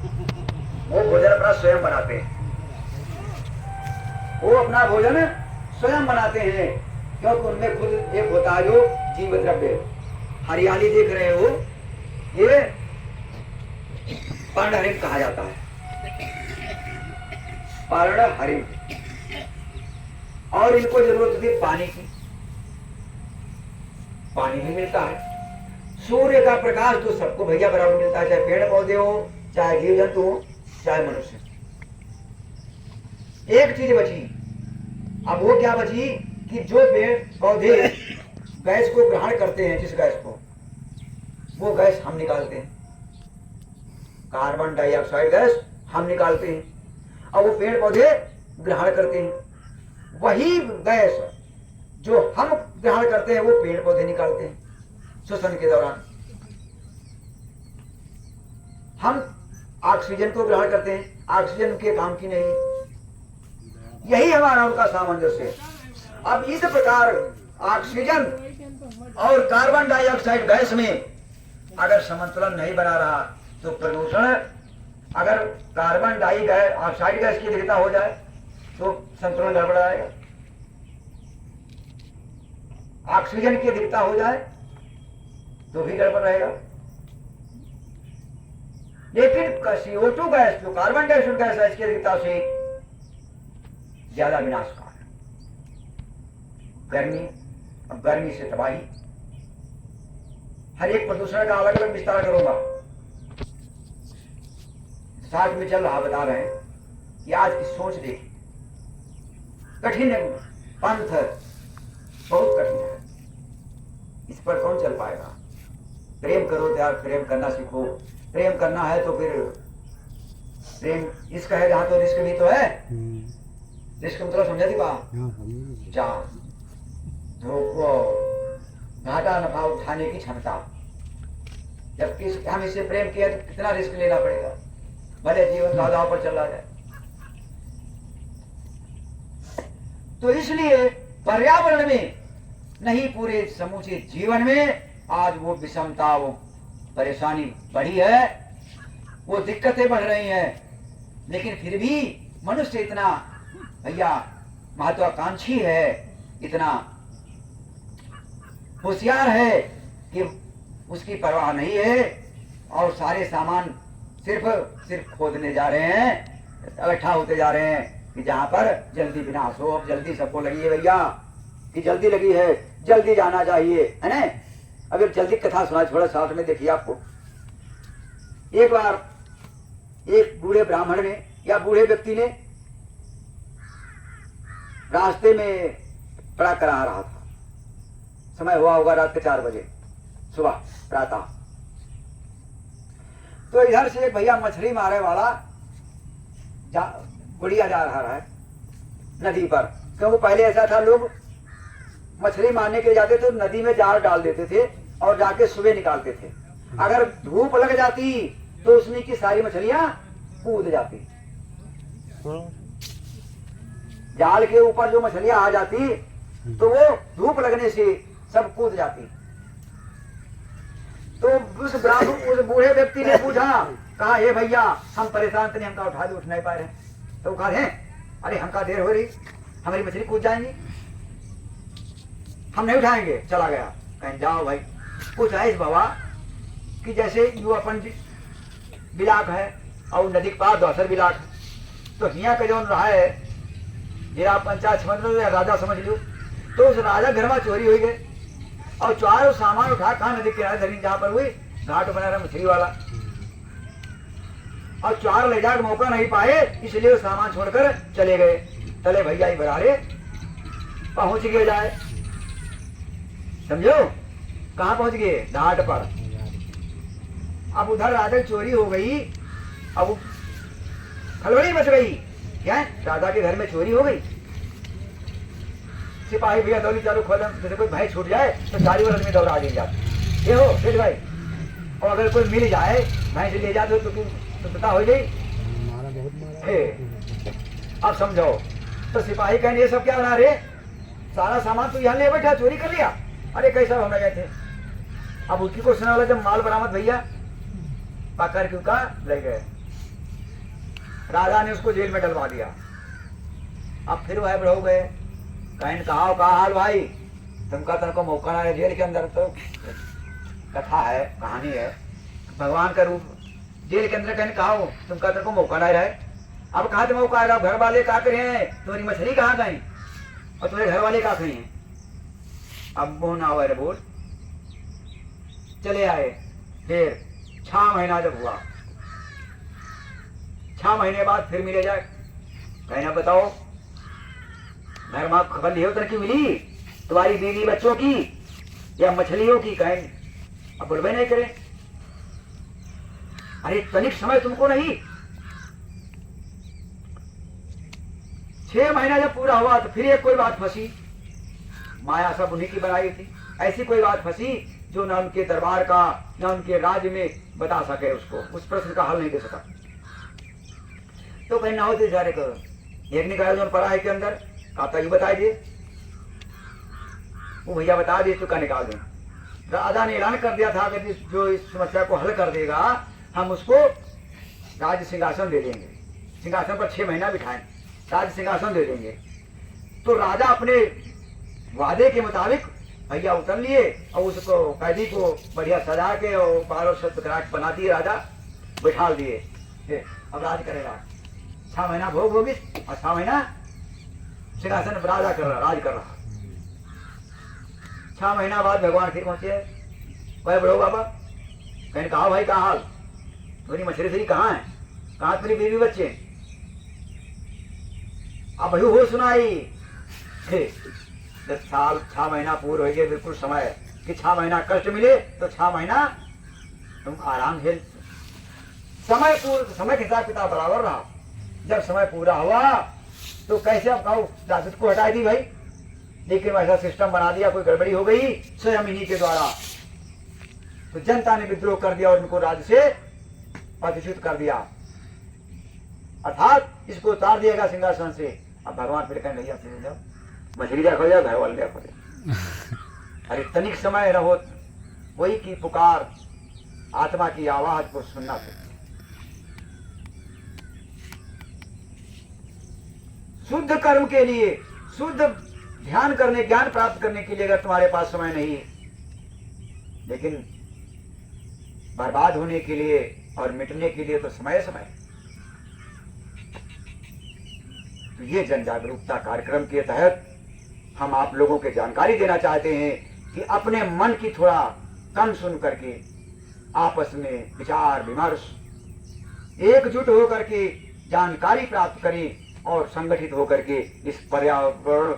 वो भोजन अपना स्वयं बनाते हैं, वो अपना भोजन स्वयं बनाते हैं, क्योंकि उनमें खुद एक होता है जो जीव द्रव्य। हरियाली देख रहे हो, ये पर्ण हरिण कहा जाता है, पर्ण हरिण। और इनको जरूरत होती है पानी की, पानी भी मिलता है। सूर्य का प्रकाश तो सबको भैया बराबर मिलता है, चाहे पेड़ पौधे हो, चाहे जीव जंतु हो, चाहे मनुष्य। एक चीज बची, अब वो क्या बची कि जो पेड़ पौधे गैस को ग्रहण करते हैं, जिस गैस को, वो गैस हम निकालते हैं, कार्बन डाइऑक्साइड गैस हम निकालते हैं, और वो पेड़ पौधे ग्रहण करते हैं। वही गैस जो हम ग्रहण करते हैं वो पेड़ पौधे निकालते हैं श्वसन के दौरान। हम ऑक्सीजन को ग्रहण करते हैं, ऑक्सीजन उनके काम की नहीं। यही हमारा उनका सामंजस्य है। अब इस प्रकार ऑक्सीजन और कार्बन डाइऑक्साइड गैस में अगर समतुलन नहीं बना रहा तो प्रदूषण, अगर कार्बन डाइऑक्साइड गैस की अधिकता हो जाए तो संतुलन गड़बड़ाएगा, ऑक्सीजन की अधिकता हो जाए तो भी गड़बड़ रहेगा। लेकिन CO2 गैस, जो कार्बन डाइऑक्साइड गैस है, इसकी अधिकता से ज्यादा विनाशकार है। गर्मी, अब गर्मी से तबाही। हर एक प्रदूषण का अलग अलग विस्तार करूंगा। 60 में चल रहा, बता रहे हैं कि आज की सोच देखिए, कठिन है, पंथ बहुत कठिन है, इस पर कौन चल पाएगा। प्रेम करो यार, प्रेम करना सीखो। प्रेम करना है तो फिर प्रेम रिस्क है, जहां तो रिस्क भी तो है। रिस्क मतलब समझा थी कहा, जहां घाटा नफा उठाने की क्षमता। जबकि हम इससे प्रेम किया तो कितना रिस्क लेना पड़ेगा, भले जीवन दादाओं पर चला जाए। तो इसलिए पर्यावरण में नहीं, पूरे समूचे जीवन में आज वो विषमता, वो परेशानी बढ़ी है, वो दिक्कतें बढ़ रही हैं। लेकिन फिर भी मनुष्य इतना भैया महत्वाकांक्षी है, इतना होशियार है कि उसकी परवाह नहीं है, और सारे सामान सिर्फ खोदने जा रहे हैं, इकट्ठा होते जा रहे हैं कि जहां पर जल्दी विनाश हो। अब जल्दी सबको लगी है भैया, कि जल्दी लगी है, जल्दी जाना चाहिए, है ना। अगर जल्दी कथा सुना, थोड़ा साथ में देखिए आपको। एक बार एक बूढ़े ब्राह्मण ने या बूढ़े व्यक्ति ने रास्ते में पड़ा करा रहा था, समय हुआ होगा रात के 4 बजे सुबह प्रातः। तो इधर से एक भैया मछली मारे वाला गुड़िया जा रहा है नदी पर, क्योंकि पहले ऐसा था, लोग मछली मारने के लिए जाते थे, नदी में जाल डाल देते थे और जाके सुबह निकालते थे। अगर धूप लग जाती तो उसमें की सारी मछलियां कूद जाती, जाल के ऊपर जो मछलियां आ जाती तो वो धूप लगने से सब कूद जाती। तो उस बूढ़े व्यक्ति ने पूछा, कहा हे भैया हम परेशान थे, हमका उठा दे, उठ नहीं पा रहे। तो कहा है, अरे हमका देर हो रही, हमारी मछली कूद जाएंगी, हम नहीं उठाएंगे। चला गया, कहीं जाओ भाई। कुछ है इस बाबा कि जैसे यू अपन बिलाक है और नदी के पास दूसर बिलाक है, तो हिया का जो रहा है जिला पंचायत समझ लो या राजा समझ लो, तो उस राजा घर में चोरी हुई गई और चारों सामान उठा कहा नदी किनारे धरी, जहां पर हुई घाट बना रहा मछली वाला, और चार ले जाकर मौका नहीं पाए, इसलिए वो सामान छोड़कर चले गए। चले भैया ही बरारे पहुंच गए जाए, समझो कहां पहुंच गए, घाट पर। अब उधर राजा की चोरी हो गई, अब खलबली मच गई, क्या राजा के घर में चोरी हो गई। सिपाही भैया दौड़ी चालू खोलन, जैसे कोई भाई छूट जाए तो चारी वर्ष में दौड़ा आ जाते, ये हो फिर भाई, और अगर कोई मिल जाए भैंस ले जाते तो पता हो गई। अब समझो, तो सिपाही कहने ये सब क्या बना रहे, सारा सामान तो यहाँ ले बैठा, चोरी कर लिया। अरे कैसा होना गए थे। अब उसकी को सुना वाला जब माल बरामद भैया पकड़ के उनका ले गए, राजा ने उसको जेल में डलवा दिया। अब फिर वह बढ़ो गए, कहीं कहा का हाल भाई, तुमका तुमको मौका ना है जेल के अंदर। तो कथा है, कहानी है, भगवान का रूप जेल के अंदर कहीं कहा तुमका तुमको मौका ना रहे। अब कहा तुम मौका आएगा, घर वाले का करे हैं, तुम्हारी मछली कहाँ गई और तुम्हारे घर वाले का हैं। अब मुंह ना हुआ रे बोल, चले आए। फिर 6 महीना जब हुआ, 6 महीने बाद फिर मिले जाए, कहना बताओ घर माँ खबर लियो तरह की मिली, तुम्हारी बीवी बच्चों की या मछलियों की? कहें अब बुलबे नहीं करे। अरे तनिक समय तुमको नहीं। 6 महीना जब पूरा हुआ तो फिर एक कोई बात फंसी, माया सब उन्हीं की बनाई थी। ऐसी कोई बात फंसी जो न उनके दरबार का न उनके राज्य में बता सके, उसको उस प्रश्न का हल नहीं दे सका। तो कहीं ना होते सारे को एक निकाल जो पढ़ा है के अंदर आता ही बता दिए, वो भैया बता दिए चुका निकाल दें। राजा ने ऐलान कर दिया था कि जो इस समस्या को हल कर देगा हम उसको राज सिंहासन दे देंगे, सिंहासन पर 6 महीना बिठाएं, राज सिंहासन दे देंगे। तो राजा अपने वादे के मुताबिक भैया उतर लिए और उसको कैदी को बढ़िया सजा के और 12 शब्द कराट बना दिए, राजा बिठा दिए। अब राज करेगा, 6 महीना भोग होगी और 6 महीना सिंहासन पर राजा कर रहा, राज कर रहा। 6 महीना बाद भगवान फिर पहुंचे। वह बड़ो बाबा कहने कहा भाई कहा हाल, तुम्हारी मछली सही कहाँ है, कहाँ तुम्हारी बीवी बच्चे? अब भयू हो सुनाई 10 साल 6 महीना पूरे हो गए, बिल्कुल समय कि 6 महीना कष्ट मिले तो 6 महीना तुम आराम से समय के हिसाब किताब बराबर रहा। जब समय पूरा हुआ तो कैसे अब कहो राजद को हटा दी भाई, लेकिन वैसा सिस्टम बना दिया, कोई गड़बड़ी हो गई स्वयं इन्हीं के द्वारा, तो जनता ने विद्रोह कर दिया और उनको राज्य से पदच्युत कर दिया, अर्थात इसको उतार दिएगा सिंहासन से। अब भगवान फिर कहने लगे फिर जाओ मछली देखो जाओ, घर वाले देखो जाओ। अरे तनिक समय रहो, वही की पुकार आत्मा की आवाज को सुनना चाहिए। शुद्ध कर्म के लिए, शुद्ध ध्यान करने, ज्ञान प्राप्त करने के लिए अगर तुम्हारे पास समय नहीं है, लेकिन बर्बाद होने के लिए और मिटने के लिए तो समय समय। तो ये जन जागरूकता कार्यक्रम के तहत हम आप लोगों के जानकारी देना चाहते हैं कि अपने मन की थोड़ा कम सुन करके आपस में विचार विमर्श एकजुट होकर के जानकारी प्राप्त करें और संगठित होकर के इस पर्यावरण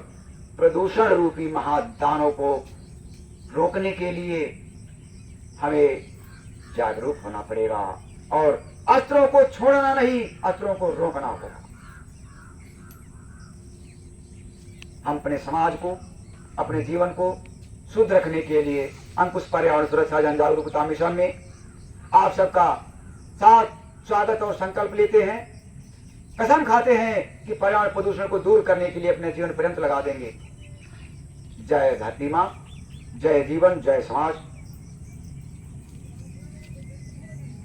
प्रदूषण रूपी महादानव को रोकने के लिए हमें जागरूक होना पड़ेगा और अस्त्रों को छोड़ना नहीं, अस्त्रों को रोकना होगा। हम अपने समाज को, अपने जीवन को शुद्ध रखने के लिए अंकुश पर्यावरण सुरक्षा जन जागरूकता मिशन में आप सबका साथ स्वागत और संकल्प लेते हैं। कसम खाते हैं कि पर्यावरण प्रदूषण को दूर करने के लिए अपने जीवन पर्यंत लगा देंगे। जय धरती माँ, जय जीवन, जय समाज।